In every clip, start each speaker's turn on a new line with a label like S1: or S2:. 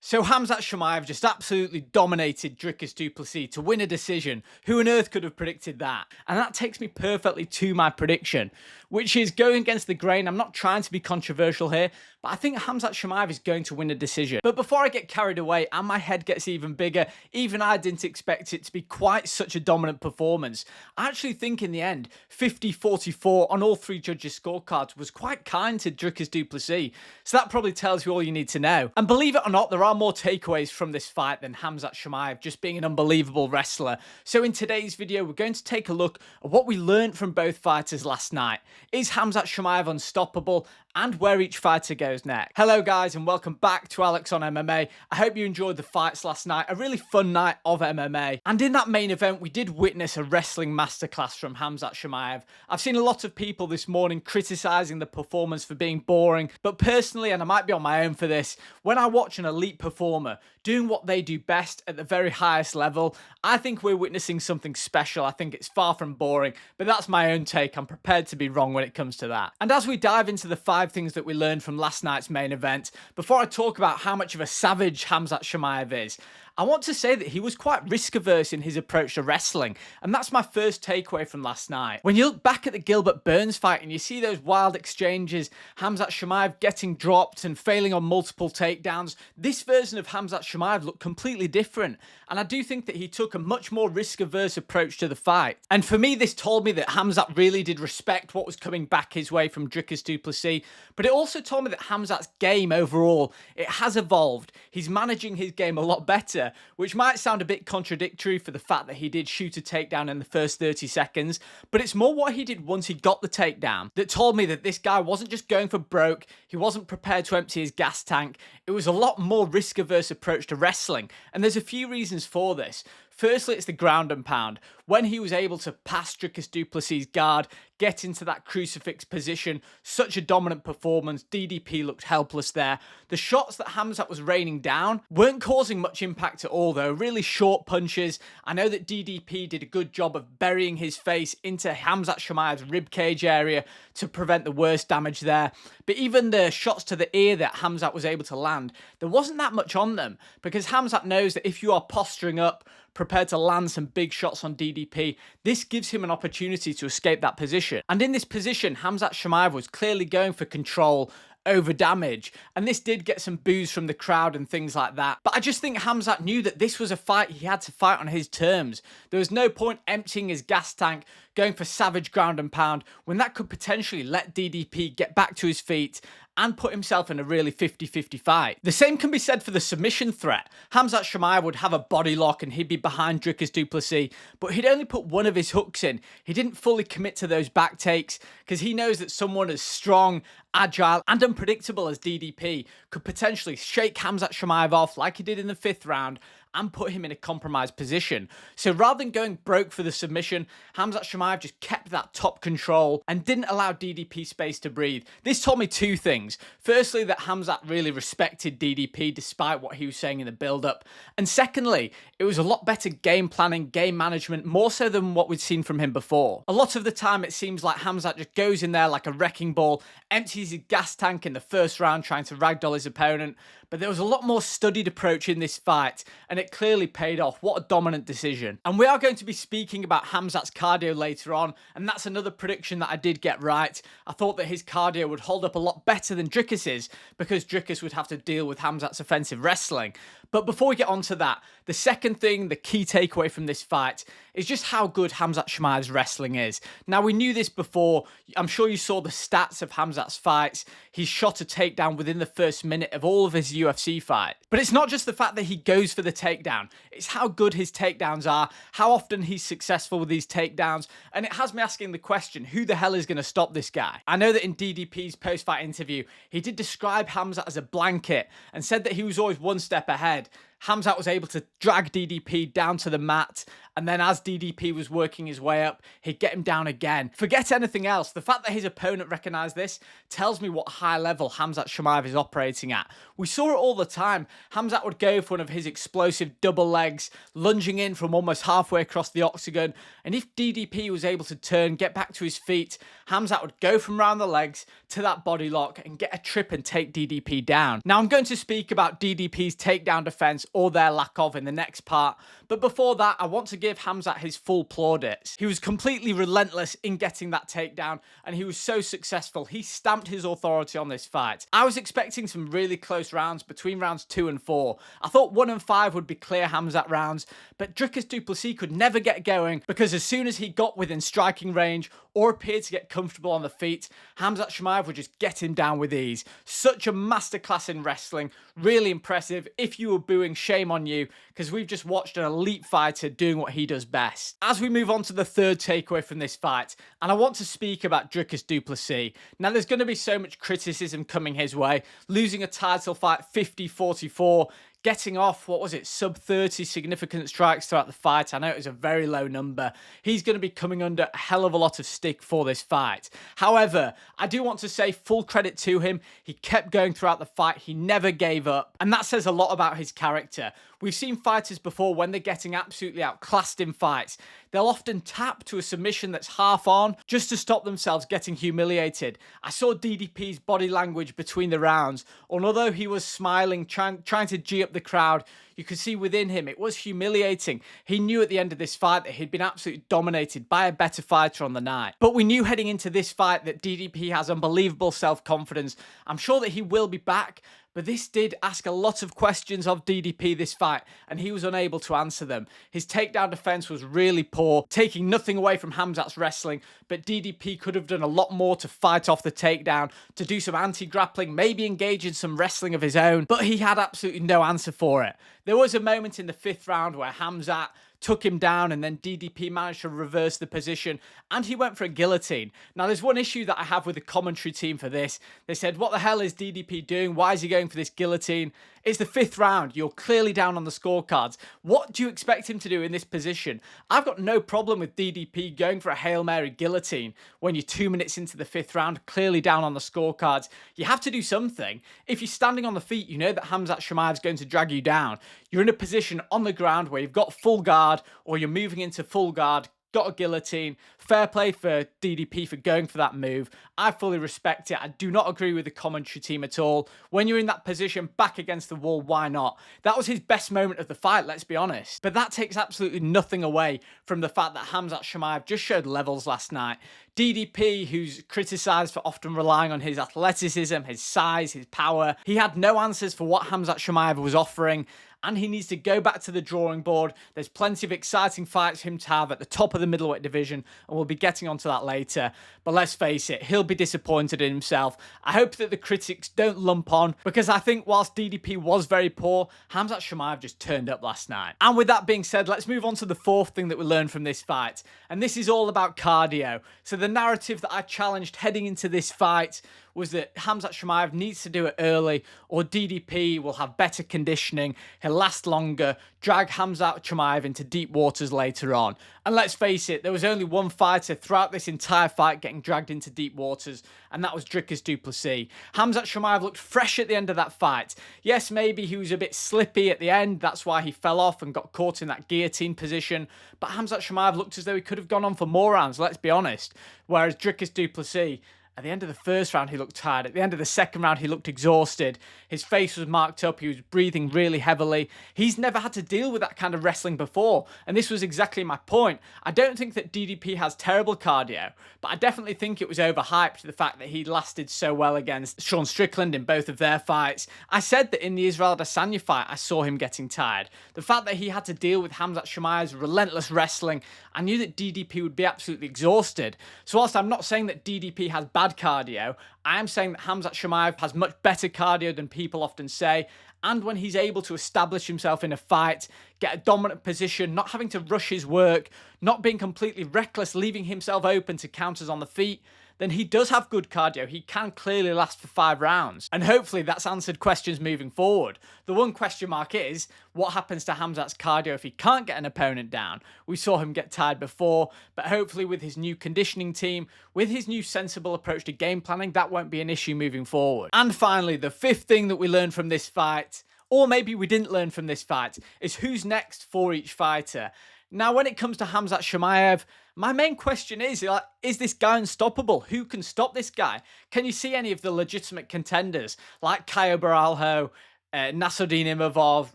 S1: So Khamzat Chimaev just absolutely dominated Dricus Du Plessis to win a decision. Who on earth could have predicted that? And that takes me perfectly to my prediction, which is going against the grain. I'm not trying to be controversial here, but I think Khamzat Chimaev is going to win a decision. But before I get carried away and my head gets even bigger, even I didn't expect it to be quite such a dominant performance. I actually think in the end, 50-44 on all three judges' scorecards was quite kind to Dricus Du Plessis. So that probably tells you all you need to know. And believe it or not, there are more takeaways from this fight than Khamzat Chimaev just being an unbelievable wrestler. So in today's video, we're going to take a look at what we learned from both fighters last night. Is Khamzat Chimaev unstoppable? And where each fighter goes next. Hello guys and welcome back to Alex on MMA. I hope you enjoyed the fights last night, a really fun night of MMA. And in that main event, we did witness a wrestling masterclass from Khamzat Chimaev. I've seen a lot of people this morning criticising the performance for being boring, but personally, and I might be on my own for this, when I watch an elite performer doing what they do best at the very highest level, I think we're witnessing something special. I think it's far from boring, but that's my own take. I'm prepared to be wrong when it comes to that. And as we dive into the five things that we learned from last night's main event, before I talk about how much of a savage Khamzat Chimaev is, I want to say that he was quite risk-averse in his approach to wrestling, and that's my first takeaway from last night. When you look back at the Gilbert Burns fight and you see those wild exchanges, Khamzat Chimaev getting dropped and failing on multiple takedowns, this version of Khamzat Chimaev looked completely different, and I do think that he took a much more risk-averse approach to the fight. And for me, this told me that Khamzat really did respect what was coming back his way from Dricus Du Plessis, but it also told me that Khamzat's game overall, it has evolved. He's managing his game a lot better, which might sound a bit contradictory for the fact that he did shoot a takedown in the first 30 seconds, but it's more what he did once he got the takedown that told me that this guy wasn't just going for broke, he wasn't prepared to empty his gas tank. It was a lot more risk-averse approach to wrestling, and there's a few reasons for this. Firstly, it's the ground and pound. When he was able to pass Dricus Du Plessis' guard, get into that crucifix position, such a dominant performance, DDP looked helpless there. The shots that Khamzat was raining down weren't causing much impact at all though, really short punches. I know that DDP did a good job of burying his face into Khamzat Chimaev's ribcage area to prevent the worst damage there. But even the shots to the ear that Khamzat was able to land, there wasn't that much on them, because Khamzat knows that if you are posturing up, prepared to land some big shots on DDP, this gives him an opportunity to escape that position. And in this position, Khamzat Chimaev was clearly going for control over damage, and this did get some boos from the crowd and things like that. But I just think Khamzat knew that this was a fight he had to fight on his terms. There was no point emptying his gas tank, going for savage ground and pound, when that could potentially let DDP get back to his feet and put himself in a really 50-50 fight. The same can be said for the submission threat. Khamzat Chimaev would have a body lock and he'd be behind Dricus Du Plessis, but he'd only put one of his hooks in. He didn't fully commit to those back takes because he knows that someone as strong, agile and unpredictable as DDP could potentially shake Khamzat Chimaev off like he did in the 5th round and put him in a compromised position. So rather than going broke for the submission, Khamzat Chimaev just kept that top control and didn't allow DDP space to breathe. This told me two things. Firstly, that Khamzat really respected DDP despite what he was saying in the build-up. And secondly, it was a lot better game planning, game management, more so than what we'd seen from him before. A lot of the time, it seems like Khamzat just goes in there like a wrecking ball, empties his gas tank in the 1st round trying to ragdoll his opponent, but there was a lot more studied approach in this fight, and it clearly paid off. What a dominant decision. And we are going to be speaking about Khamzat's cardio later on, and that's another prediction that I did get right. I thought that his cardio would hold up a lot better than Dricus's, because Dricus would have to deal with Khamzat's offensive wrestling. But before we get on to that, the second thing, the key takeaway from this fight, is just how good Khamzat Chimaev's wrestling is. Now, we knew this before. I'm sure you saw the stats of Khamzat's fights. He's shot a takedown within the first minute of all of his UFC fights. But it's not just the fact that he goes for the takedown. It's how good his takedowns are, how often he's successful with these takedowns, and it has me asking the question, who the hell is going to stop this guy? I know that in DDP's post-fight interview, he did describe Khamzat as a blanket and said that he was always one step ahead. Khamzat was able to drag DDP down to the mat, and then as DDP was working his way up, he'd get him down again. Forget anything else. The fact that his opponent recognised this tells me what high level Khamzat Chimaev is operating at. We saw it all the time. Khamzat would go for one of his explosive double legs, lunging in from almost halfway across the octagon. And if DDP was able to turn, get back to his feet, Khamzat would go from round the legs to that body lock and get a trip and take DDP down. Now, I'm going to speak about DDP's takedown defense, or their lack of, in the next part. But before that, I want to give Khamzat his full plaudits. He was completely relentless in getting that takedown, and he was so successful. He stamped his authority on this fight. I was expecting some really close rounds between rounds 2 and 4. I thought 1 and 5 would be clear Khamzat rounds, but Dricus Du Plessis could never get going, because as soon as he got within striking range or appeared to get comfortable on the feet, Khamzat Chimaev would just get him down with ease. Such a masterclass in wrestling. Really impressive. If you were booing, shame on you, because we've just watched an elite fighter doing what he does best. As we move on to the third takeaway from this fight, and I want to speak about Dricus Du Plessis. Now, there's going to be so much criticism coming his way. Losing a title fight 50-44, getting off, what was it, sub 30 significant strikes throughout the fight. I know it was a very low number. He's going to be coming under a hell of a lot of stick for this fight. However, I do want to say full credit to him. He kept going throughout the fight. He never gave up. And that says a lot about his character. We've seen fighters before, when they're getting absolutely outclassed in fights, they'll often tap to a submission that's half on just to stop themselves getting humiliated. I saw DDP's body language between the rounds, and although he was smiling, trying to G up the crowd, you could see within him it was humiliating. He knew at the end of this fight that he'd been absolutely dominated by a better fighter on the night. But we knew heading into this fight that DDP has unbelievable self-confidence. I'm sure that he will be back, but this did ask a lot of questions of DDP this fight, and he was unable to answer them. His takedown defense was really poor, taking nothing away from Khamzat's wrestling, but DDP could have done a lot more to fight off the takedown, to do some anti-grappling, maybe engage in some wrestling of his own, but he had absolutely no answer for it. There was a moment in the 5th round where Khamzat took him down, and then DDP managed to reverse the position, and he went for a guillotine. Now, there's one issue that I have with the commentary team for this. They said, what the hell is DDP doing? Why is he going for this guillotine? It's the 5th round. You're clearly down on the scorecards. What do you expect him to do in this position? I've got no problem with DDP going for a Hail Mary guillotine when you're 2 minutes into the 5th round, clearly down on the scorecards. You have to do something. If you're standing on the feet, you know that Khamzat Chimaev's going to drag you down. You're in a position on the ground where you've got full guard, or you're moving into full guard, got a guillotine. Fair play for DDP for going for that move. I fully respect it. I do not agree with the commentary team at all. When you're in that position, back against the wall, why not? That was his best moment of the fight, let's be honest. But that takes absolutely nothing away from the fact that Khamzat Chimaev just showed levels last night. DDP, who's criticised for often relying on his athleticism, his size, his power, he had no answers for what Khamzat Chimaev was offering, and he needs to go back to the drawing board. There's plenty of exciting fights for him to have at the top of the middleweight division, and we'll be getting onto that later. But let's face it, he'll be disappointed in himself. I hope that the critics don't lump on, because I think whilst DDP was very poor, Khamzat Chimaev just turned up last night. And with that being said, let's move on to the 4th thing that we learned from this fight, and this is all about cardio. So the narrative that I challenged heading into this fight was that Khamzat Chimaev needs to do it early, or DDP will have better conditioning, he'll last longer, drag Khamzat Chimaev into deep waters later on. And let's face it, there was only one fighter throughout this entire fight getting dragged into deep waters, and that was Dricus Du Plessis. Khamzat Chimaev looked fresh at the end of that fight. Yes, maybe he was a bit slippy at the end, that's why he fell off and got caught in that guillotine position, but Khamzat Chimaev looked as though he could have gone on for more rounds, let's be honest. Whereas Dricus Du Plessis, at the end of the 1st round, he looked tired. At the end of the 2nd round, he looked exhausted. His face was marked up. He was breathing really heavily. He's never had to deal with that kind of wrestling before. And this was exactly my point. I don't think that DDP has terrible cardio, but I definitely think it was overhyped, the fact that he lasted so well against Sean Strickland in both of their fights. I said that in the Israel Adesanya fight, I saw him getting tired. The fact that he had to deal with Khamzat Chimaev's relentless wrestling, I knew that DDP would be absolutely exhausted. So whilst I'm not saying that DDP has bad cardio, I am saying that Khamzat Chimaev has much better cardio than people often say, and when he's able to establish himself in a fight, get a dominant position, not having to rush his work, not being completely reckless, leaving himself open to counters on the feet, then he does have good cardio. He can clearly last for 5 rounds. And hopefully that's answered questions moving forward. The one question mark is, what happens to Khamzat's cardio if he can't get an opponent down? We saw him get tired before, but hopefully with his new conditioning team, with his new sensible approach to game planning, that won't be an issue moving forward. And finally, the 5th thing that we learned from this fight or maybe we didn't learn from this fight, is who's next for each fighter. Now, when it comes to Khamzat Chimaev, my main question is, like, is this guy unstoppable? Who can stop this guy? Can you see any of the legitimate contenders like Caio Baralho, Nassourdine Imavov,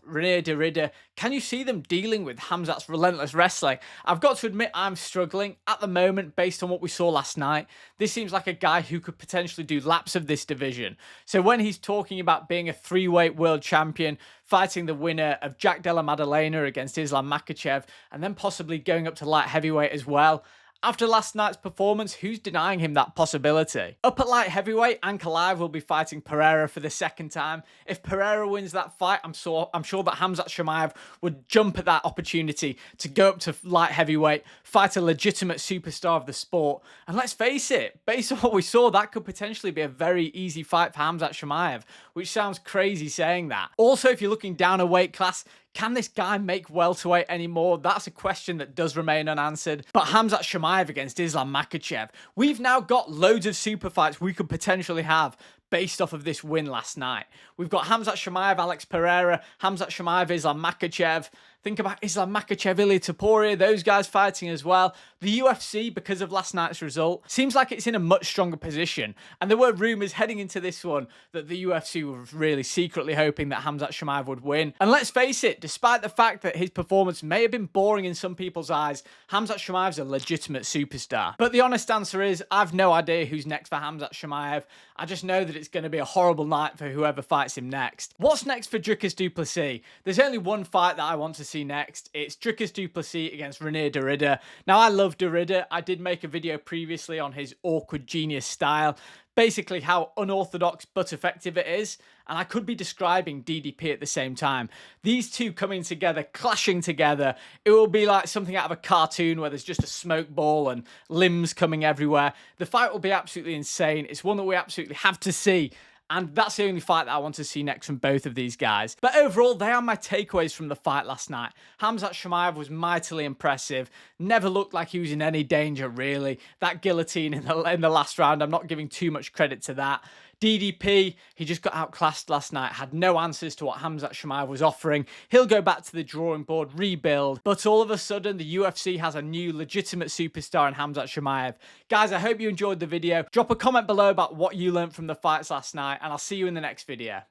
S1: René Derrida? Can you see them dealing with Khamzat's relentless wrestling? I've got to admit I'm struggling at the moment based on what we saw last night. This seems like a guy who could potentially do laps of this division. So when he's talking about being a 3-weight world champion, fighting the winner of Jack Della Maddalena against Islam Makhachev, and then possibly going up to light heavyweight as well, after last night's performance, who's denying him that possibility? Up at light heavyweight, Ankalaev will be fighting Pereira for the second time. If Pereira wins that fight, I'm sure that Khamzat Chimaev would jump at that opportunity to go up to light heavyweight, fight a legitimate superstar of the sport. And let's face it, based on what we saw, that could potentially be a very easy fight for Khamzat Chimaev, which sounds crazy saying that. Also, if you're looking down a weight class, can this guy make welterweight anymore? That's a question that does remain unanswered. But Khamzat Chimaev against Islam Makhachev, we've now got loads of super fights we could potentially have based off of this win last night. We've got Khamzat Chimaev, Alex Pereira, Khamzat Chimaev, Islam Makhachev. Think about Islam Makhachev, Ilia Topuria, those guys fighting as well. The UFC, because of last night's result, seems like it's in a much stronger position. And there were rumours heading into this one that the UFC were really secretly hoping that Khamzat Chimaev would win. And let's face it, despite the fact that his performance may have been boring in some people's eyes, Khamzat Chimaev's a legitimate superstar. But the honest answer is, I've no idea who's next for Khamzat Chimaev. I just know that it's going to be a horrible night for whoever fights him next. What's next for Dricus Du Plessis? There's only one fight that I want to see next. It's Dricus Du Plessis against René Derrida. Now, I love Derrida. I did make a video previously on his awkward genius style, basically how unorthodox but effective it is, and I could be describing DDP at the same time. These two coming together, clashing together, it will be like something out of a cartoon where there's just a smoke ball and limbs coming everywhere. The fight will be absolutely insane. It's one that we absolutely have to see. And that's the only fight that I want to see next from both of these guys. But overall, they are my takeaways from the fight last night. Khamzat Chimaev was mightily impressive. Never looked like he was in any danger, really. That guillotine in the last round, I'm not giving too much credit to that. DDP, he just got outclassed last night, had no answers to what Khamzat Chimaev was offering. He'll go back to the drawing board, rebuild. But all of a sudden, the UFC has a new legitimate superstar in Khamzat Chimaev. Guys, I hope you enjoyed the video. Drop a comment below about what you learned from the fights last night, and I'll see you in the next video.